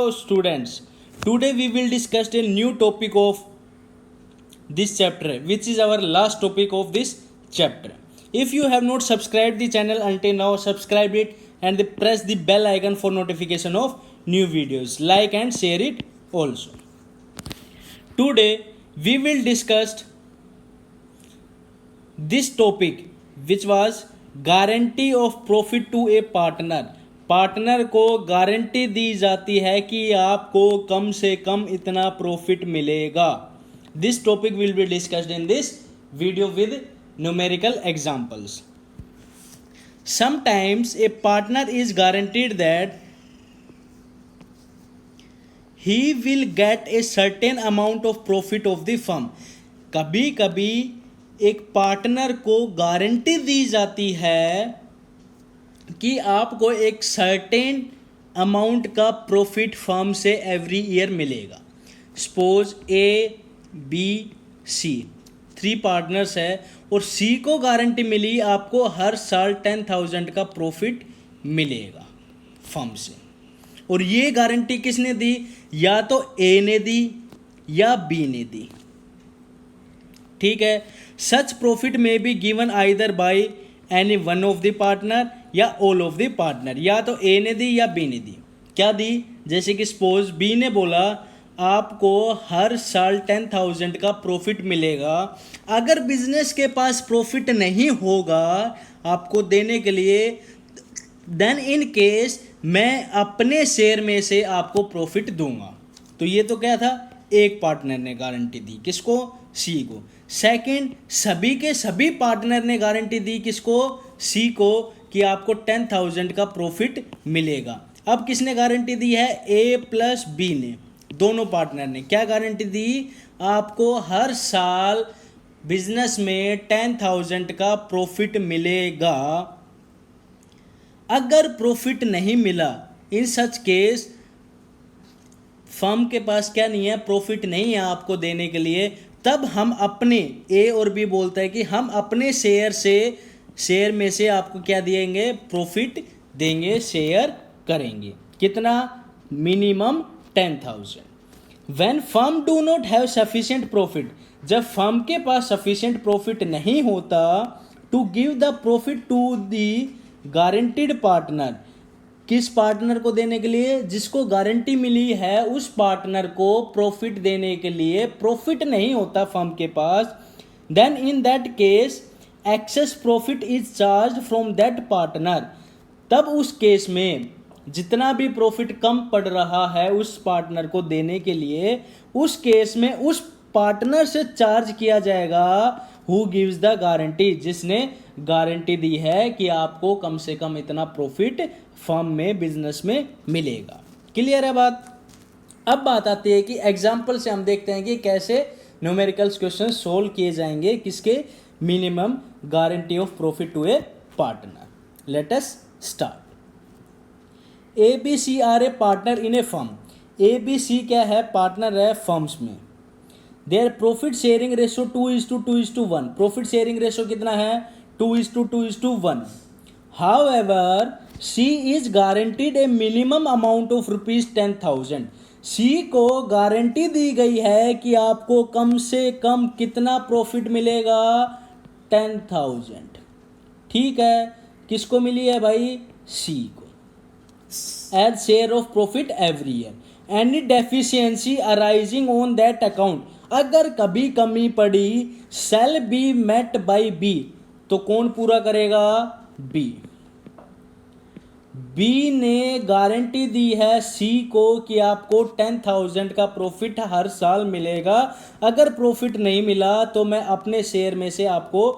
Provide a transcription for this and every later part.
Hello students, today we will discuss a new topic of this chapter which is our last topic of this chapter. If you have not subscribed the channel until now, subscribe it and press the bell icon for notification of new videos. Like and share it also. Today we will discuss this topic which was guarantee of profit to a partner. Partner को guarantee दी जाती है कि आपको कम से कम इतना profit मिलेगा. This topic will be discussed in this video with numerical examples. Sometimes a partner is guaranteed that he will gate a certain amount of profit of the firm. कभी कभी एक पार्टनर को गारंटी दी जाती है कि आपको एक सर्टेन अमाउंट का प्रॉफिट फर्म से एवरी ईयर मिलेगा. Suppose A B C 3 partners है और सी को गारंटी मिली आपको हर साल 10,000 का प्रॉफिट मिलेगा फर्म से. और ये गारंटी किसने दी? या तो ए ने दी या बी ने दी. ठीक है. सच प्रॉफिट में be given either by any one of the partner या ऑल ऑफ द पार्टनर. या तो ए ने दी या बी ने दी. क्या दी? जैसे कि सपोज बी ने बोला आपको हर साल 10,000 का प्रॉफिट मिलेगा. अगर बिजनेस के पास प्रॉफिट नहीं होगा आपको देने के लिए, देन इन केस मैं अपने शेयर में से आपको प्रॉफिट दूंगा. तो ये तो क्या था? एक पार्टनर ने गारंटी दी. किसको? सी को. सेकंड, सभी के सभी पार्टनर ने गारंटी दी. किसको? सी को, कि आपको 10,000 का प्रॉफिट मिलेगा. अब किसने गारंटी दी है? ए प्लस बी ने. दोनों पार्टनर ने क्या गारंटी दी? आपको हर साल बिजनेस में 10,000 का प्रॉफिट मिलेगा. अगर प्रॉफिट नहीं मिला, इन सच केस फर्म के पास क्या नहीं है? प्रॉफिट नहीं है आपको देने के लिए. तब हम अपने, ए और बी बोलता है कि हम अपने शेयर में से आपको क्या देंगे? प्रॉफिट देंगे, शेयर करेंगे. कितना? Minimum 10,000. When firm do not have sufficient profit, जब फर्म के पास सफिशिएंट प्रॉफिट नहीं होता to give the profit to the guaranteed partner. किस पार्टनर को देने के लिए? जिसको गारंटी मिली है उस पार्टनर को प्रॉफिट देने के लिए प्रॉफिट नहीं होता फर्म के पास. Then in that case excess profit is charge from that partner. तब उस केस में जितना भी प्रॉफिट कम पड़ रहा है उस पार्टनर को देने के लिए, उस केस में उस पार्टनर से चार्ज किया जाएगा हु गिव्स द गारंटी, जिसने गारंटी दी है कि आपको कम से कम इतना प्रॉफिट फर्म में, बिजनेस में मिलेगा. क्लियर है बात? अब बात आती है कि एग्जाम्पल से हम देखते हैं कि कैसे न्यूमेरिकल्स क्वेश्चन सोल्व किए जाएंगे. किसके? Minimum guarantee of profit to a partner. Let us start. A B C are a partner in a firm. A B C क्या है? पार्टनर है फर्म्स में. Their profit sharing ratio 2:2:1. Profit sharing ratio कितना है? 2:2:1. However C is guaranteed a minimum amount of ₹10,000. C को guarantee दी गई है कि आपको कम से कम कितना प्रॉफिट मिलेगा? 10,000. ठीक है. किसको मिली है भाई? सी को. As share of profit every year. Any deficiency arising on that account. अगर कभी कमी पड़ी shall be met by B. तो कौन पूरा करेगा? बी. बी ने गारंटी दी है सी को कि आपको 10,000 का प्रॉफिट हर साल मिलेगा. अगर प्रॉफिट नहीं मिला तो मैं अपने शेयर में से आपको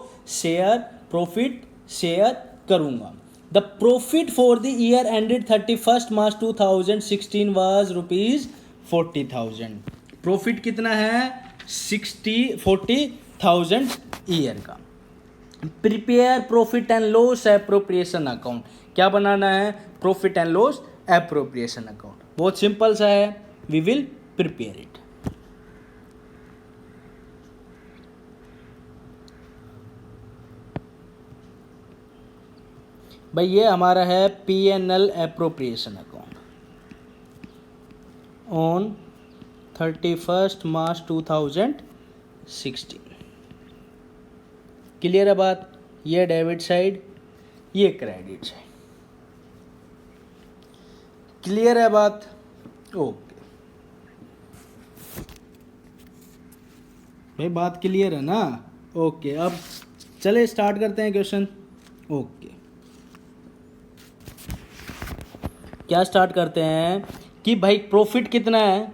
प्रॉफिट शेयर करूंगा. The profit for the year ended 31 March 2016 was ₹40,000. Profit कितना है? 40,000 ईयर का. Prepare profit and loss appropriation account. क्या बनाना है? Profit and loss appropriation account. बहुत सिंपल सा है. We will prepare it. भाई ये हमारा है P&L appropriation account. On 31 March 2016। Clear है बात? ये डेबिट साइड, ये क्रेडिट साइड। क्लियर है बात? ओके भाई, बात क्लियर है ना? ओके, अब चले स्टार्ट करते हैं क्वेश्चन। ओके, क्या स्टार्ट करते हैं कि भाई प्रॉफिट कितना है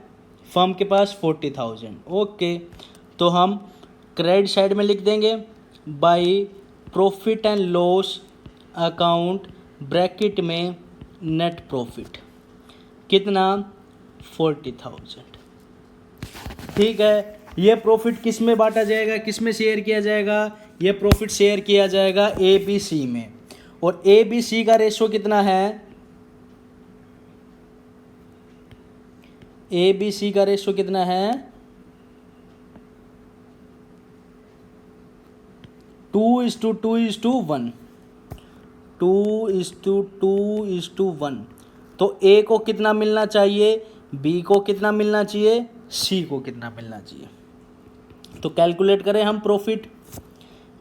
फर्म के पास? 40,000। ओके, तो हम क्रेडिट साइड में लिख देंगे by profit and loss account bracket में नेट प्रॉफिट कितना? 40,000। ठीक है, ये प्रॉफिट किस में बांटा जाएगा, किस में शेयर किया जाएगा? ये प्रॉफिट शेयर किया जाएगा ए बी सी में। और ए बी सी का रेशो कितना है? ए बी सी का रेशो कितना है? 2:2:1। 2:2:1। तो ए को कितना मिलना चाहिए, बी को कितना मिलना चाहिए, सी को कितना मिलना चाहिए? तो कैलकुलेट करें हम प्रॉफिट।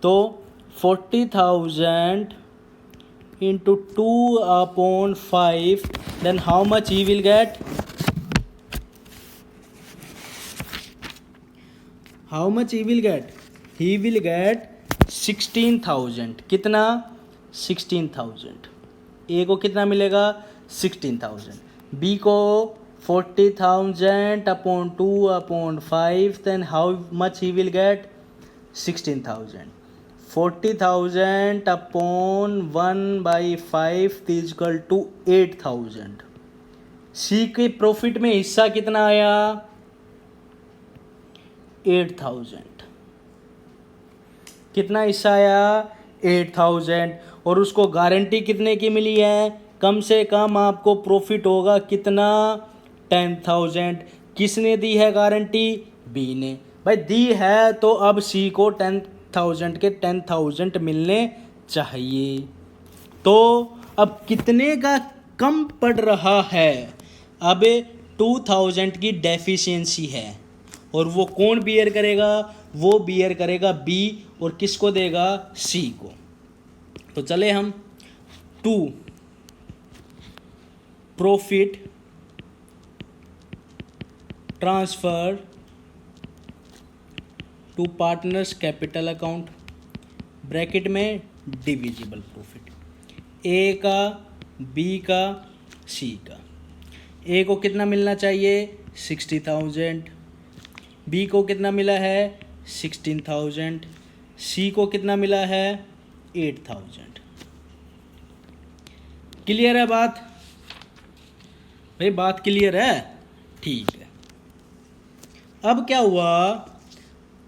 तो 40,000 into 2/5, then how much he will get? How much he will get? He will get 16,000। कितना? 16,000। ए को कितना मिलेगा? 16,000। बी को 40,000 upon 2/5, then how much he will get? 16,000। 40,000 upon 1/5 is equal to 8,000। C के प्रॉफिट में हिस्सा कितना आया? 8,000। कितना हिस्सा आया? 8,000। और उसको गारंटी कितने की मिली है? कम से कम आपको प्रॉफिट होगा कितना? 10,000। किसने दी है गारंटी? बी ने। भाई दी है तो अब सी को 10,000 के 10,000 मिलने चाहिए। तो अब कितने का कम पड़ रहा है? अब 2,000 की डेफिशिएंसी है, और वो कौन बियर करेगा? वो बियर करेगा बी, और किसको देगा? सी को। तो चले हम to profit transfer to partners capital account bracket में डिविजिबल प्रॉफिट, ए का, बी का, सी का। ए को कितना मिलना चाहिए? 60,000। बी को कितना मिला है? 16,000। सी को कितना मिला है? 8,000। क्लियर है बात? भाई बात क्लियर है? ठीक है। अब क्या हुआ?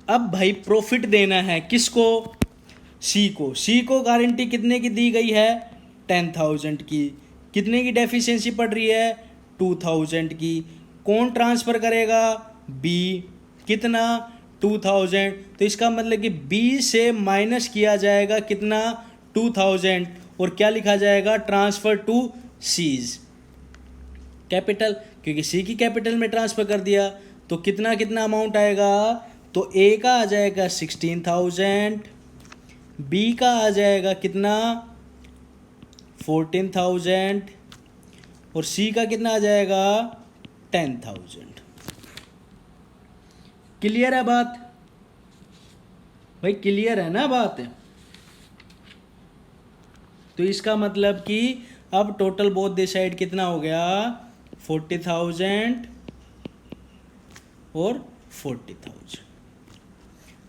अब भाई प्रॉफिट देना है किसको? सी को। सी को गारंटी कितने की दी गई है? 10,000 की। कितने की डेफिशिएंसी पड़ रही है? 2,000 की। कौन ट्रांसफर करेगा? बी। कितना? 2,000। तो इसका मतलब कि बी से माइनस किया जाएगा कितना? 2,000। और क्या लिखा जाएगा? ट्रांसफर टू सीज कैपिटल, क्योंकि सी की कैपिटल में ट्रांसफर कर दिया। तो कितना कितना अमाउंट आएगा? तो ए का आ जाएगा 16,000, बी का आ जाएगा कितना? 14,000, और सी का कितना आ जाएगा? 10,000। क्लियर है बात? भाई क्लियर है ना बात? तो इसका मतलब कि अब टोटल बोथ द साइड कितना हो गया? 40,000 और 40,000।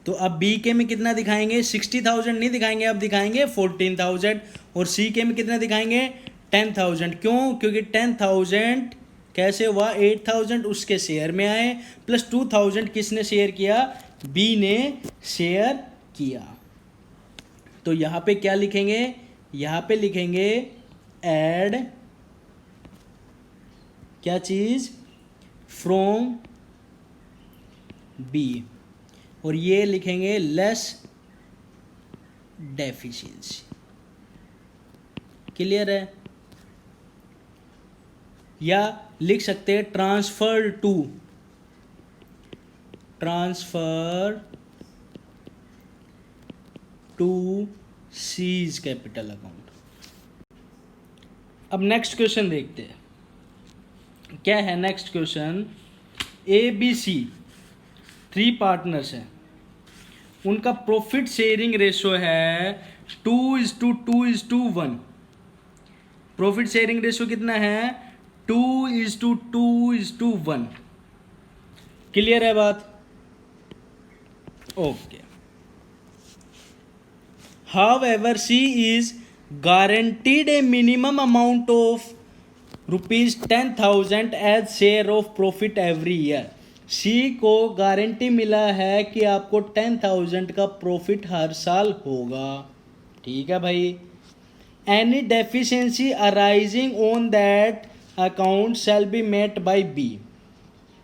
तो अब बी के में कितना दिखाएंगे? 60,000 नहीं दिखाएंगे, अब दिखाएंगे 14,000। और सी के में कितना दिखाएंगे? 10,000। क्यों? क्योंकि 10,000 कैसे हुआ? 8,000 उसके शेयर में आए, प्लस 2,000 किसने शेयर किया? बी ने शेयर किया। तो यहाँ पे क्या लिखेंगे? यहाँ पे लिखेंगे एड क्या चीज? फ्रॉम बी, और ये लिखेंगे लेस डेफिशिएंसी। क्लियर है? या लिख सकते हैं transfer to C's capital account. अब नेक्स्ट क्वेश्चन देखते हैं क्या है। नेक्स्ट क्वेश्चन, ABC 3 पार्टनर्स हैं, उनका प्रॉफिट शेयरिंग रेशो है 2:2:1। प्रॉफिट शेयरिंग रेशो कितना है? 2:2:1। क्लियर है बात? Okay. However, she is guaranteed a minimum amount of ₹10,000 as share of profit every year. सी को गारंटी मिला है कि आपको 10,000 का प्रॉफिट हर साल होगा। ठीक है भाई। Any deficiency arising on that account shall be met by B.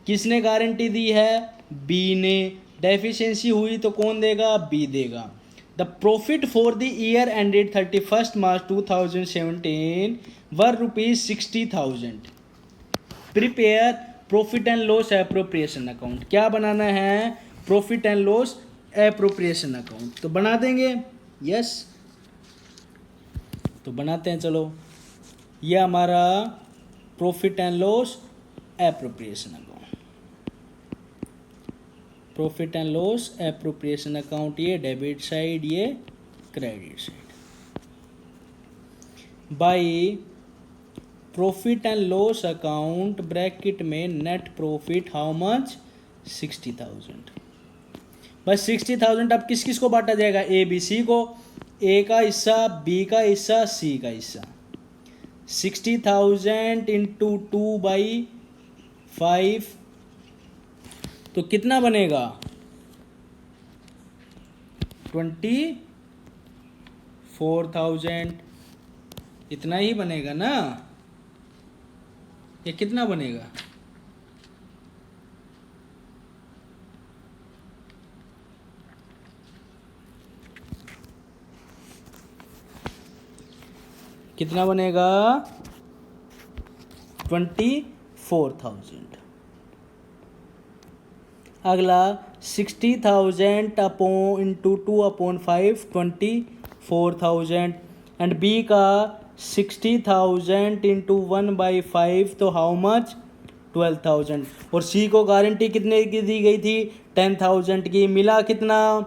किसने गारंटी दी है? बी ने। डेफिशिएंसी हुई तो कौन देगा? बी देगा। The profit for the year ended 31 March 2017 were ₹60,000। Prepare profit and loss appropriation account. क्या बनाना है? Profit and loss appropriation account. तो बना देंगे? यस, तो बनाते हैं। चलो, ये हमारा profit and loss appropriation account, profit and loss appropriation account. ये डेबिट साइड, ये credit side. By profit and loss account bracket में नेट प्रॉफिट हाउ मच? 60,000। बस 60,000 अब किस किस को बांटा जाएगा? ए बी सी को। ए का हिस्सा, बी का हिस्सा, सी का हिस्सा। 60,000 इंटू 2/5 तो कितना बनेगा? 24,000। इतना ही बनेगा ना? ये कितना बनेगा? कितना बनेगा? 24,000। अगला 60,000 अपॉन इंटू 2/5 24,000 एंड बी का 60,000 इंटू 1/5 तो हाउ मच? 12,000। और सी को गारंटी कितने की दी गई थी? 10,000 की। मिला कितना?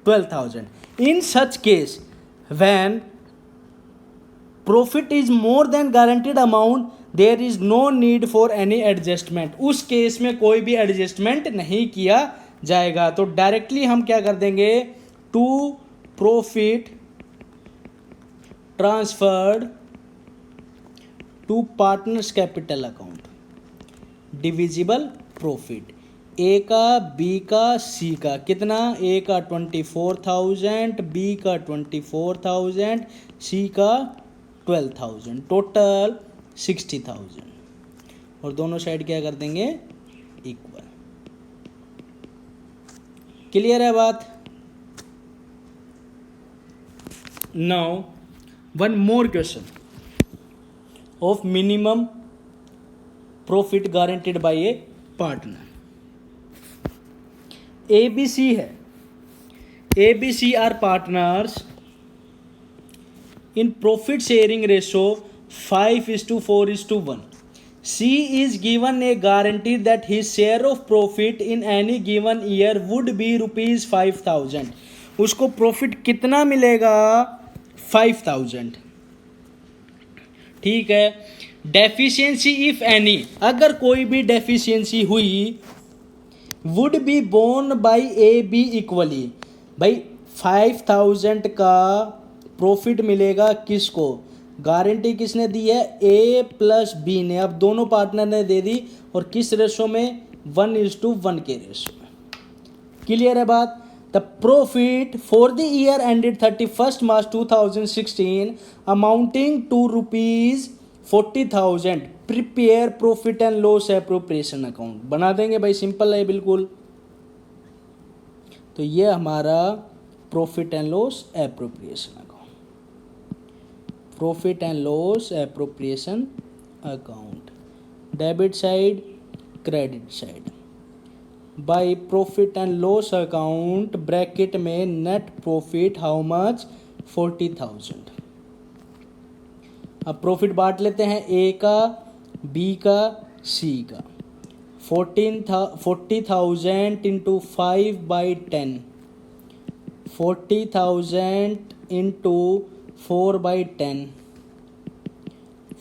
12,000। In such case when profit is more than guaranteed amount there is no need for any adjustment. उस केस में कोई भी एडजस्टमेंट नहीं किया जाएगा। तो डायरेक्टली हम क्या कर देंगे? To profit transferred to partners capital account divisible profit. A का, बी का, सी का। कितना? ए का 24,000, बी का 24,000, सी का 12,000, टोटल 60,000। और दोनों साइड क्या कर देंगे? इक्वल। क्लियर है बात? Now one more question of minimum profit guaranteed by a partner. ABC है, ABC are partners in profit sharing ratio 5:4:1. C is given a guarantee that his share of profit in any given year would be ₹5,000. उसको profit कितना मिलेगा? 5,000। ठीक है। Deficiency if any, अगर कोई भी deficiency हुई, would be borne by A B equally. भाई 5,000 का प्रॉफिट मिलेगा किसको? गारंटी किसने दी है? ए प्लस बी ने। अब दोनों पार्टनर ने दे दी, और किस रेशो में? 1:1 के रेशो में। क्लियर है बात? The profit for the year ended 31 March 2016 amounting to ₹40,000 prepare profit and loss appropriation account. बना देंगे भाई, सिंपल है बिल्कुल। तो ये हमारा profit and loss appropriation account, profit and loss appropriation account debit side, credit side. By profit and loss account bracket में net profit how much, 40,000। अब प्रॉफिट बांट लेते हैं, ए का, बी का, सी का। 40,000 इंटू 5/10, 40,000 इंटू 4/10,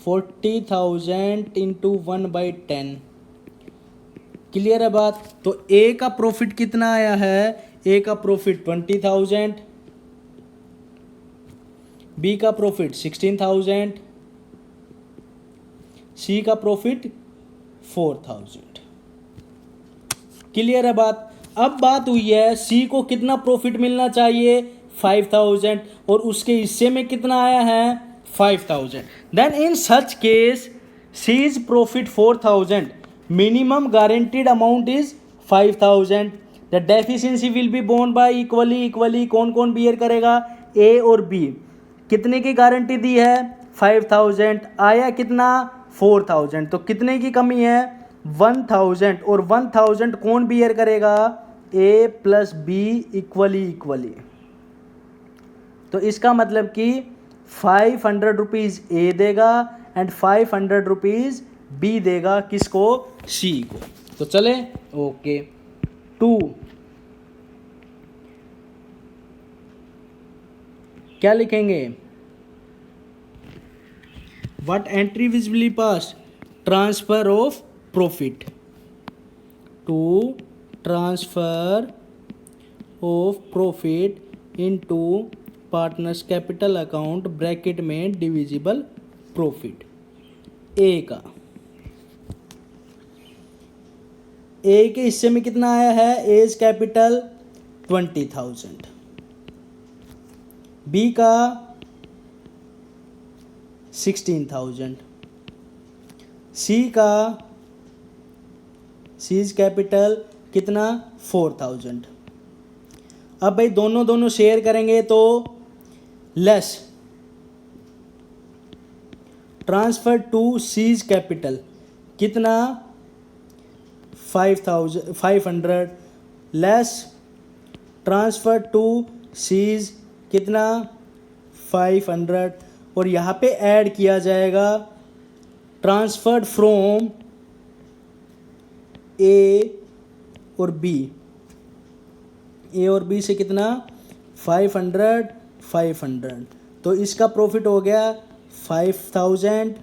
40,000 इंटू 1/10। क्लियर है बात? तो ए का प्रॉफिट कितना आया है, ए का प्रॉफिट 20,000, बी का प्रॉफिट 16,000, सी का प्रॉफिट 4,000। क्लियर है बात? अब बात हुई है सी को कितना प्रॉफिट मिलना चाहिए, 5,000, और उसके हिस्से में कितना आया है, 5,000। Then in such case C's profit 4,000, minimum guaranteed amount is 5,000। The deficiency will be borne by equally. कौन कौन बियर करेगा, ए और बी। कितने की गारंटी दी है, 5,000, आया कितना, 4,000, तो कितने की कमी है, 1,000, और 1,000 कौन बियर करेगा, ए प्लस बी इक्वली। तो इसका मतलब कि 500 रुपीज़ ए देगा एंड 500 रुपीज़ बी देगा, किसको, सी को। तो चले, ओके। 2 क्या लिखेंगे, what entry visibly pass, transfer of profit, to transfer of profit into partners capital account bracket में डिविजिबल प्रॉफिट। ए का, ए के हिस्से में कितना आया है, एज कैपिटल 20,000, बी का 16,000, सी का, सीज कैपिटल कितना, 4,000। अब भाई दोनों शेयर करेंगे तो less, transfer to C's capital कितना, 500, लेस ट्रांसफर टू सीज कितना, 500, और यहाँ पे ऐड किया जाएगा ट्रांसफर्ड फ्रॉम ए और बी, ए और बी से कितना, 500, तो इसका प्रॉफिट हो गया 5,000,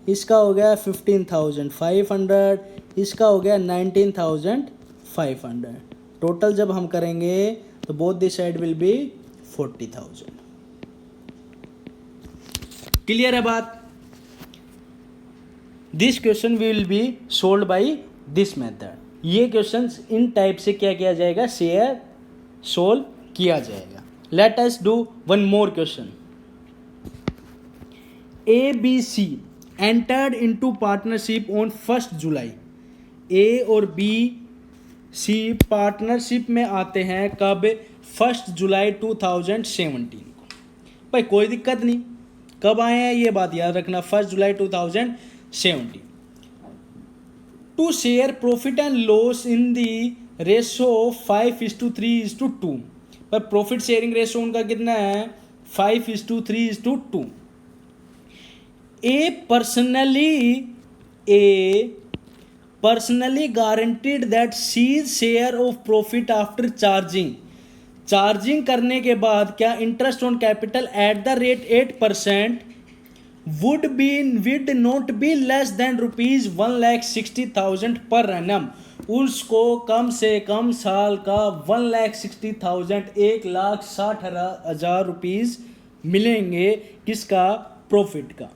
इसका हो गया 15,500, इसका हो गया 19,500। टोटल जब हम करेंगे तो both this side will be 40,000। Clear है बात? This question will be solve by this method. ये क्वेश्चन इन टाइप से क्या किया जाएगा, शेयर सोल्व किया जाएगा। Let us do one more question. A B C entered into partnership on 1 July. A और बी सी पार्टनरशिप में आते हैं कब, 1 जुलाई 2017 को। भाई कोई दिक्कत नहीं, कब आए हैं ये बात याद रखना, 1 जुलाई 2017। To share profit and loss in the ratio 5:3:2, पर प्रॉफिट शेयरिंग रेशो उनका कितना है, 5:3:2। A personally guaranteed that C's share of profit after charging करने के बाद क्या interest on capital at the rate 8% would not be less than rupees 1,60,000 per annum। उसको कम से कम साल का 1,60,000, 1,60,000 रुपीज मिलेंगे, किसका, प्रॉफिट का।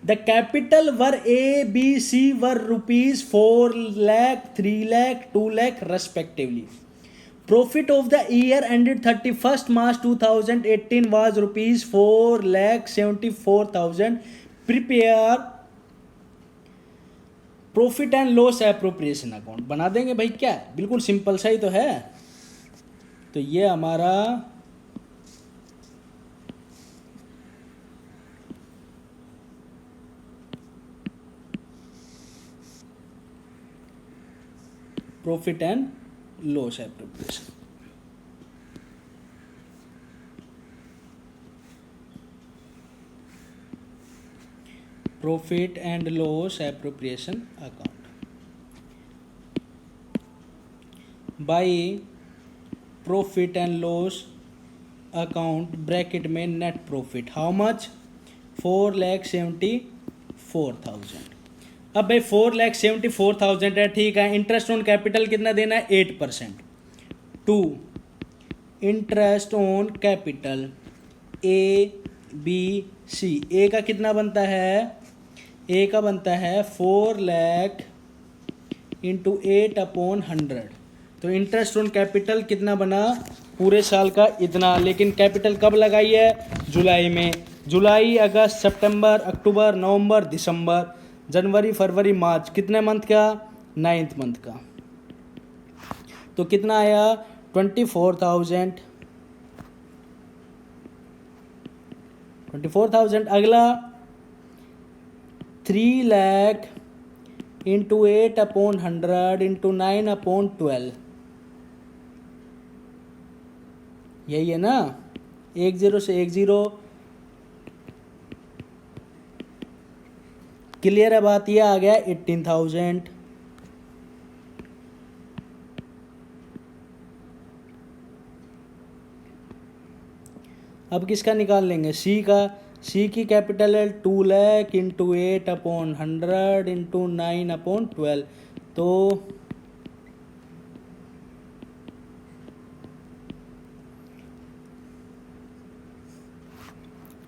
The capital were A B C were rupees 4 lakh, 3 lakh, 2 lakh respectively. Profit of the year ended 31st March 2018 was rupees 4,74,000। Prepare profit and loss appropriation account बना देंगे भाई, क्या बिल्कुल सिंपल सा ही तो है। तो ये हमारा profit and loss appropriation. Profit and loss appropriation account by profit and loss account bracket में नेट प्रॉफिट हाउ मच 4,74,000। अब भाई 4,74,000 है, ठीक है। इंटरेस्ट ऑन कैपिटल कितना देना है 8%। To interest on capital A B C, A का कितना बनता है, ए का बनता है 4 लाख इंटू 8/100। तो इंटरेस्ट ऑन कैपिटल कितना बना पूरे साल का इतना, लेकिन कैपिटल कब लगाई है, जुलाई में। जुलाई, अगस्त, सितंबर, अक्टूबर, नवंबर, दिसंबर, जनवरी, फरवरी, मार्च, कितने मंथ का, 9th मंथ का। तो कितना आया 24,000। अगला 3 लाख इंटू 8/100 इंटू 9/12, यही है ना, 10 से 10। क्लियर है बात, ये आ गया 18,000। अब किसका निकाल लेंगे, सी का। सी की कैपिटल है 2 लाख इंटू 8/100 इंटू 9/12, तो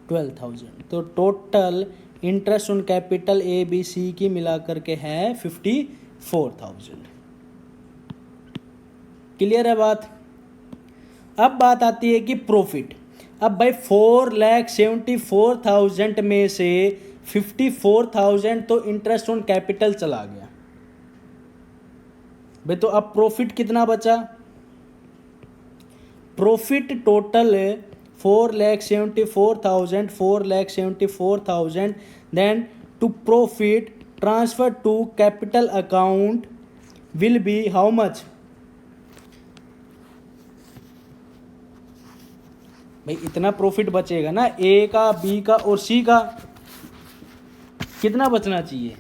12,000। तो total interest on capital A B C की मिला करके है 54,000। क्लियर है बात। अब बात आती है कि प्रॉफिट। अब भाई 4,74,000 में से 54,000 तो इंटरेस्ट ऑन कैपिटल चला गया भाई, तो अब प्रॉफिट कितना बचा, profit total 4,74,000 then to profit transfer to capital account will be how much। भाई इतना प्रॉफिट बचेगा ना, ए का, बी का और सी का, कितना बचना चाहिए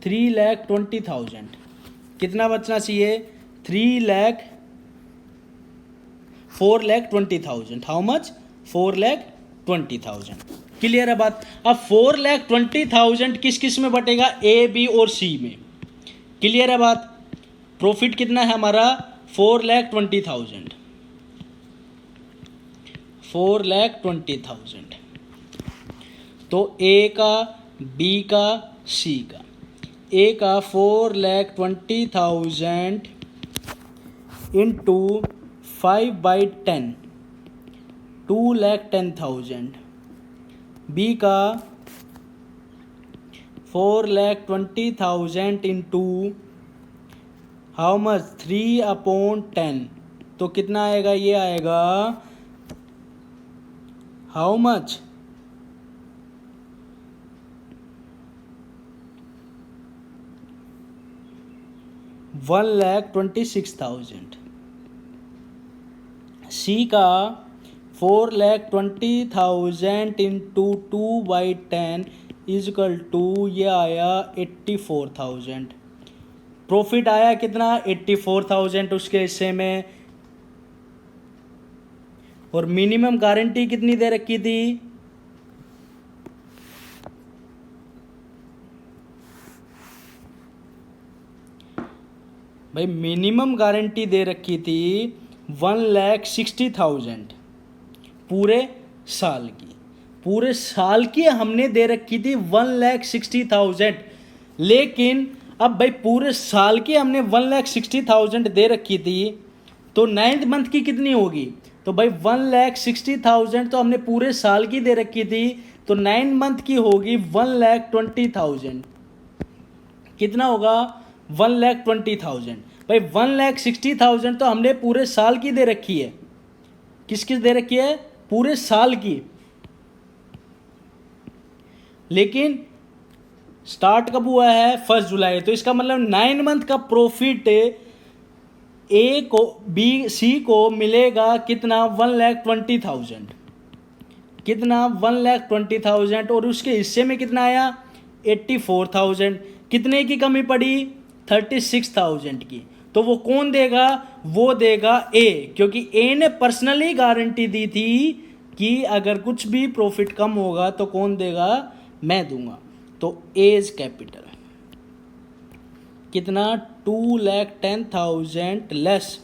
3,20,000। कितना बचना चाहिए 4,20,000। How much 4,20,000। क्लियर है बात। अब 4,20,000 किस किस में बटेगा, ए बी और सी में। क्लियर है बात। प्रॉफिट कितना है हमारा 4,20,000। 4,20,000 तो ए का, बी का, सी का। ए का 4,20,000 इंटू 5/10 2,10,000। बी का 4,20,000 इंटू हाउ मच 3/10, तो कितना आएगा, ये आएगा हाउ मच 1,26,000। सी का 4,20,000 इंटू 2/10 इजकल टू ये आया 84,000। प्रॉफिट आया कितना 84,000 उसके हिस्से में, और मिनिमम गारंटी कितनी दे रखी थी, भाई मिनिमम गारंटी दे रखी थी 1,60,000 पूरे साल की। पूरे साल की हमने दे रखी थी 1,60,000, लेकिन अब भाई पूरे साल की हमने 1,60,000 दे रखी थी, तो 9th मंथ की कितनी होगी, तो भाई 1,60,000 तो हमने पूरे साल की दे रखी थी, तो 9 मंथ की होगी 1,20,000। कितना होगा 1,20,000। भाई 1,60,000 तो हमने पूरे साल की दे रखी है। किस किस दे रखी है, पूरे साल की। लेकिन स्टार्ट कब हुआ है? 1 जुलाई। तो इसका मतलब 9 मंथ का प्रॉफिट ए को बी सी को मिलेगा कितना? 1,20,000। कितना? 1,20,000। और उसके हिस्से में कितना आया? 84,000। कितने की कमी पड़ी? 36,000 की। तो वो कौन देगा? वो देगा ए, क्योंकि ए ने पर्सनली गारंटी दी थी कि अगर कुछ भी प्रॉफिट कम होगा तो कौन देगा? मैं दूंगा। तो एज कैपिटल कितना? 2,10,000 less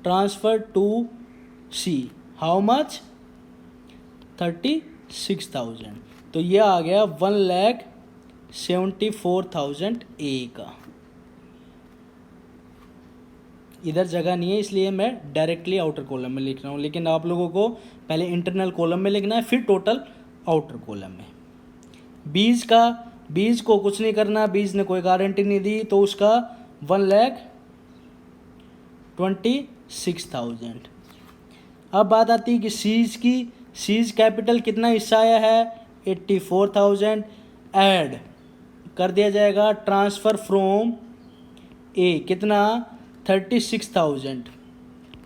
transfer to C, how much? 36,000। तो ये आ गया 1,74,000 ए का। इधर जगह नहीं है इसलिए मैं डायरेक्टली आउटर कॉलम में लिख रहा हूँ, लेकिन आप लोगों को पहले इंटरनल कॉलम में लिखना है, फिर टोटल आउटर कॉलम में। बीज को कुछ नहीं करना, बीज ने कोई गारंटी नहीं दी, तो उसका 1,26,000। अब बात आती है कि सीज की। सीज कैपिटल कितना हिस्सा आया है? 84,000। ऐड कर दिया जाएगा ट्रांसफ़र फ्रॉम ए, कितना? 36,000।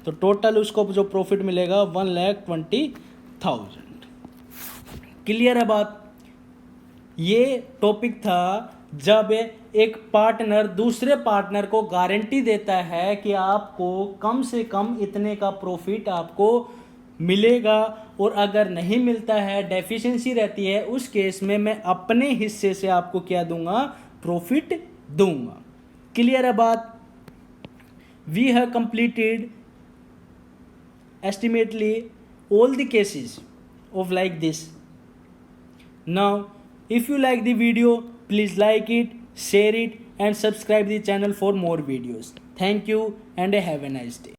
तो टोटल उसको जो प्रॉफिट मिलेगा 1,20,000। क्लियर है बात? ये टॉपिक था जब एक पार्टनर दूसरे पार्टनर को गारंटी देता है कि आपको कम से कम इतने का प्रॉफिट आपको मिलेगा, और अगर नहीं मिलता है, डेफिशिएंसी रहती है, उस केस में मैं अपने हिस्से से आपको क्या दूंगा? प्रॉफिट दूंगा। क्लियर है बात? We have completed estimately all the cases of like this. Now if you like the video, please like it, share it and subscribe the channel for more videos. Thank you and have a nice day.